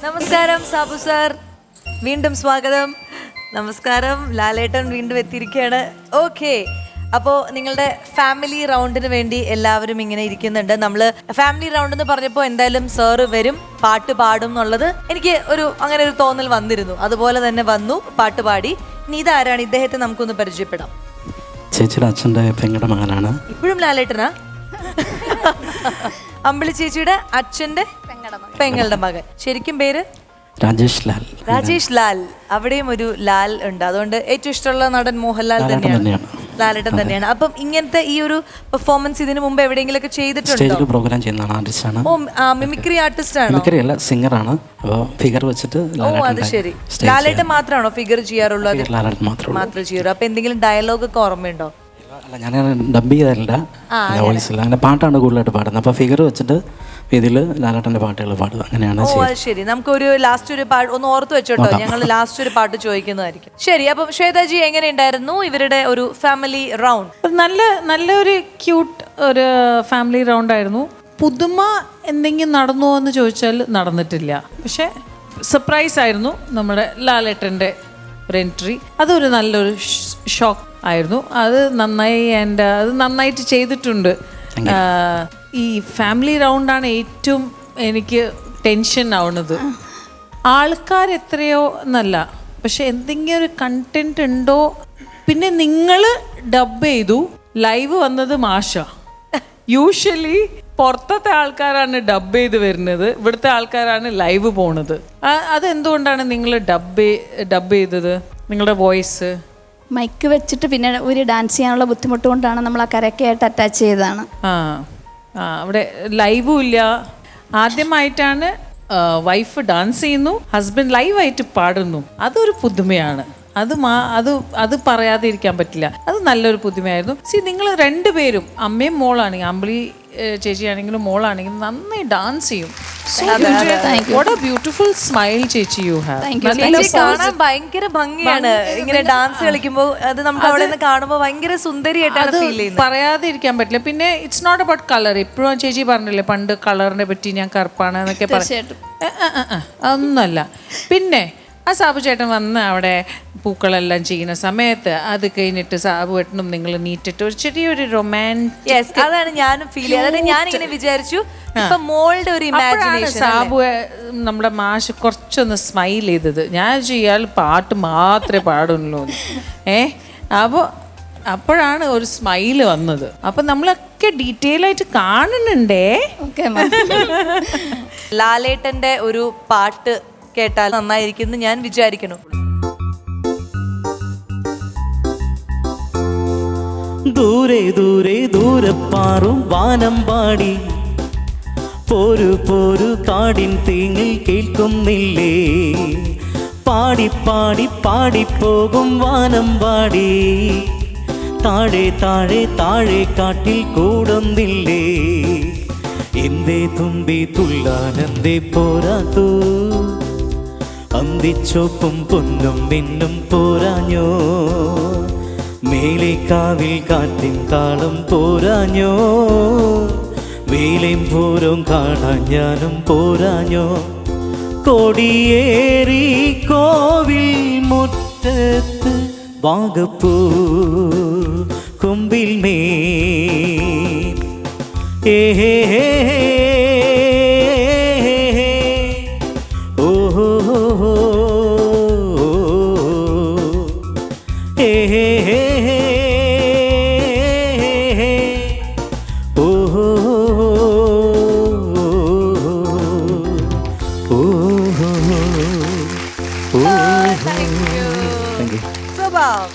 നമസ്കാരം സാബു സാർ, വീണ്ടും സ്വാഗതം. നമസ്കാരം, ലാലേട്ടൻ വീണ്ടും എത്തിയിരിക്കുകയാണ്. ഓക്കെ, അപ്പോൾ നിങ്ങളുടെ ഫാമിലി റൗണ്ടിന് വേണ്ടി എല്ലാവരും ഇങ്ങനെ ഇരിക്കുന്നുണ്ട്. നമ്മൾ ഫാമിലി റൗണ്ട് എന്ന് പറഞ്ഞപ്പോൾ എന്തായാലും സാറ് വരും, പാട്ട് പാടും എന്നുള്ളത് എനിക്ക് അങ്ങനെ ഒരു തോന്നൽ വന്നിരുന്നു. അതുപോലെ തന്നെ വന്നു, പാട്ട് പാടി. ഇനി ഇതാരാണ്? ഇദ്ദേഹത്തെ നമുക്കൊന്ന് പരിചയപ്പെടാം. ചേച്ചിയുടെ അച്ഛൻ്റെ പെങ്ങളുടെ മകനാണ്. ഇപ്പോഴും ലാലേട്ടനാ? അമ്പിളി ചേച്ചിയുടെ അച്ഛൻ്റെ പെങ്ങളുടെ മകൻ. ശരിക്കും പേര് രാജേഷ് ലാൽ. രാജേഷ് ലാൽ. അവിടെയും ഒരു ലാൽ ഉണ്ട്. അതുകൊണ്ട് ഏറ്റവും ഇഷ്ടമുള്ള നടൻ മോഹൻലാൽ തന്നെയാണ്, ലാലേട്ടൻ തന്നെയാണ്. അപ്പം ഇങ്ങനത്തെ ഈ ഒരു പെർഫോമൻസ് ഇതിനു മുമ്പ് എവിടെയെങ്കിലും ഒക്കെ ചെയ്തിട്ടുണ്ടോ? പ്രോഗ്രാം ചെയ്യുന്ന ആർട്ടിസ്റ്റാണ്. ഓ, മിമിക്രി ആർട്ടിസ്റ്റ് ആണോ? മിമിക്രി അല്ല, സിംഗറാണ്. അപ്പോൾ ഫിഗർ വെച്ചിട്ട്. ഓ, അത് ശരി. ലാലേട്ടൻ മാത്രമാണോ ഫിഗർ ചെയ്യാറുള്ളത്? ലാലേട്ടൻ മാത്രമേ ചെയ്യാറൂ. അപ്പൊ എന്തെങ്കിലും ഡയലോഗ് ഒക്കെ ഓർമ്മയുണ്ടോ? അല്ല, ഞാൻ ഡബ് ചെയ്തല്ല, വോയിസില്ല. അങ്ങനെ പാട്ടാണ് കൂടുതലായിട്ട് പാടുന്നത്. അപ്പോൾ ഫിഗർ വെച്ചിട്ട് ഇതിൽ ലാലേട്ടൻ്റെ പാട്ടുകൾ പാടുക, അങ്ങനെയാണ്. ഓ, അത് ശരി. നമുക്കൊരു ലാസ്റ്റ് ഒരു പാട്ട് ഒന്ന് ഓർത്ത് വെച്ചോട്ടോ, ഞങ്ങൾ ലാസ്റ്റ് ഒരു പാട്ട് ചോദിക്കുന്നതായിരിക്കും. ശരി, അപ്പം ശ്വേതാജി, എങ്ങനെയുണ്ടായിരുന്നു ഇവരുടെ ഒരു ഫാമിലി റൗണ്ട്? നല്ലൊരു ക്യൂട്ട് ഒരു ഫാമിലി റൗണ്ട് ആയിരുന്നു. പുതുമ എന്തെങ്കിലും നടന്നുവോ എന്ന് ചോദിച്ചാൽ നടന്നിട്ടില്ല. പക്ഷെ സർപ്രൈസ് ആയിരുന്നു നമ്മുടെ ലാലേട്ടൻ്റെ ഒരു എൻട്രി. അതൊരു നല്ലൊരു ഷോക്ക് ആയിരുന്നു. അത് നന്നായി, അത് നന്നായിട്ട് ചെയ്തിട്ടുണ്ട്. ഈ ഫാമിലി റൗണ്ടാണ് ഏറ്റവും എനിക്ക് ടെൻഷൻ ആവുന്നത്. ആൾക്കാർ എത്രയോ എന്നല്ല, പക്ഷെ എന്തെങ്കിലും ഒരു കണ്ടന്റ് ഉണ്ടോ. പിന്നെ നിങ്ങൾ ഡബ് ചെയ്തു, ലൈവ് വന്നത് മാഷ. യൂഷ്വലി പുറത്തത്തെ ആൾക്കാരാണ് ഡബ് ചെയ്ത് വരുന്നത്, ഇവിടുത്തെ ആൾക്കാരാണ് ലൈവ് പോണത്. അതെന്തുകൊണ്ടാണ് നിങ്ങൾ ഡബ് ചെയ്തത്? നിങ്ങളുടെ വോയിസ് മൈക്ക് വെച്ചിട്ട് പിന്നെ ഒരു ഡാൻസ് ചെയ്യാനുള്ള ബുദ്ധിമുട്ട് കൊണ്ടാണ് നമ്മൾ ആ കരക്കായിട്ട് അറ്റാച്ച് ചെയ്തതാണ്. അവിടെ ലൈവും ഇല്ല. ആദ്യമായിട്ടാണ് വൈഫ് ഡാൻസ് ചെയ്യുന്നു, ഹസ്ബൻഡ് ലൈവായിട്ട് പാടുന്നു. അതൊരു പുതുമയാണ്. അത് പറയാതെ ഇരിക്കാൻ പറ്റില്ല. അത് നല്ലൊരു പുതുമയായിരുന്നു. നിങ്ങൾ രണ്ടുപേരും, അമ്മയും മോളാണെങ്കിൽ, അമ്പിളി ചേച്ചിയാണെങ്കിലും മോളാണെങ്കിലും നന്നായി ഡാൻസ് ചെയ്യും. What a beautiful smile ചേച്ചി you have. കാണാൻ ഭയങ്കര ഭംഗിയാണ് ഇങ്ങനെ ഡാൻസ് കളിക്കുമ്പോൾ. അത് നമുക്ക് അവിടെ നിന്ന് കാണുമ്പോൾ ഭയങ്കര സുന്ദരിയായിട്ടാണ് ഫീൽ ചെയ്യുന്നത്. പറയാതെ ഇരിക്കാൻ പറ്റില്ല. പിന്നെ ഇറ്റ്സ് നോട്ട് അബൌട്ട് കളർ. ഇപ്പോഴും ചേച്ചി പറഞ്ഞില്ലേ പണ്ട് കളറിനെ പറ്റി ഞാൻ കറുപ്പാണ് എന്നൊക്കെ പറഞ്ഞു. അതൊന്നുമല്ല. പിന്നെ ആ സാബു ചേട്ടൻ വന്ന് അവിടെ പൂക്കളെല്ലാം ചെയ്യുന്ന സമയത്ത് അത് കഴിഞ്ഞിട്ട് സാബു ചേട്ടനും നിങ്ങൾ നീറ്റിട്ട് ഒരു ചെറിയൊരു റൊമാൻറ്റിക്, അതാണ് ഞാനും ഫീൽ ചെയ്തത്. ഞാനിങ്ങനെ വിചാരിച്ചു ഇപ്പൊ മോളുടെ ഒരു ഇമാജിനേഷൻ. സാബു നമ്മുടെ മാഷ് കുറച്ചൊന്ന് സ്മൈൽ ചെയ്തത്. ഞാൻ ഇയാൾ പാട്ട് മാത്രമേ പാടുള്ളൂ. അപ്പോഴാണ് ഒരു സ്മൈല് വന്നത്. അപ്പൊ നമ്മളൊക്കെ ഡീറ്റെയിൽ ആയിട്ട് കാണുന്നുണ്ടേ. ലാലേട്ടന്റെ ഒരു പാട്ട് കേട്ടാൽ നന്നായിരിക്കും ഞാൻ വിചാരിക്കുന്നു. ദൂരെ ദൂരെ ദൂരെ പാറും വാനം പാടി, പോരു പോരു കാടിൻ തീങ്ങിൽ കേൾക്കുന്നില്ലേ, പാടി പാടി പാടിപ്പോകും വാനം പാടി, താഴെ താഴെ താഴെ കാട്ടിൽ കൂടുന്നില്ലേ, എന്തേ തുമ്പി തുള്ളാനെന്തേ പോരാത്തൂ, അന്തിച്ചോപ്പും പൊന്നും മിന്നും പോരാഞ്ഞോ, മേലെ കാവിൽ കാറ്റിൻ താളം പോരാഞ്ഞോ, വേലയും പൂരം കാണാൻ ഞാനും പോരാഞ്ഞോ, കൊടിയേറി കോവിൽ മുറ്റത്ത് വാഗപ്പൂ കൊമ്പിൽ മേ ഏ സ്വഭാവം